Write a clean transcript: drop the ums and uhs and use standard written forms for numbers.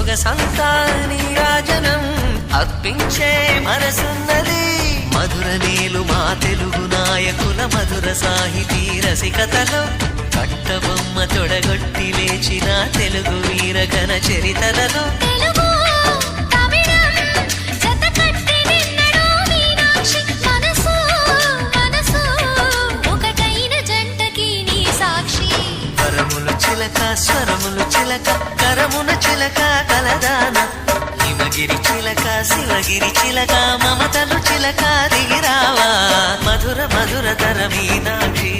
సొగసంతా నీరాజనం అర్పించే మనసున్నది. మధుర నీలు మా తెలుగు నాయకుల మధుర సాహితీ రసికతలో కట్టబొమ్మ తొడగొట్టి లేచిన తెలుగు వీరగణ చరితలలో స్వరములు చిలక కరమున చిలక కలదాన హిమగిరి చిలక శివగిరి చిలక మమతలు చిలక దిగిరావా మధుర మధుర తర మీనాక్షి.